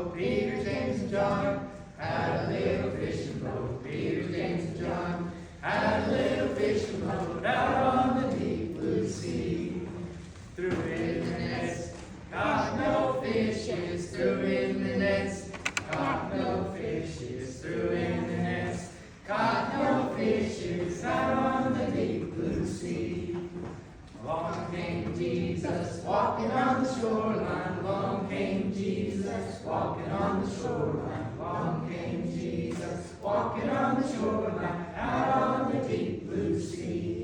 boat. Peter, James, and John had a little fishing boat. Peter, James, and John had a little fishing boat out on the deep blue sea. Threw in the nets, caught no fishes. Threw in the nets, caught no fishes. Threw in the nets, caught no fishes out on the deep blue sea. Along came Jesus, walking on the shoreline. Along came Jesus, walking on the shoreline. Along came Jesus, walking on the shoreline, out on the deep blue sea.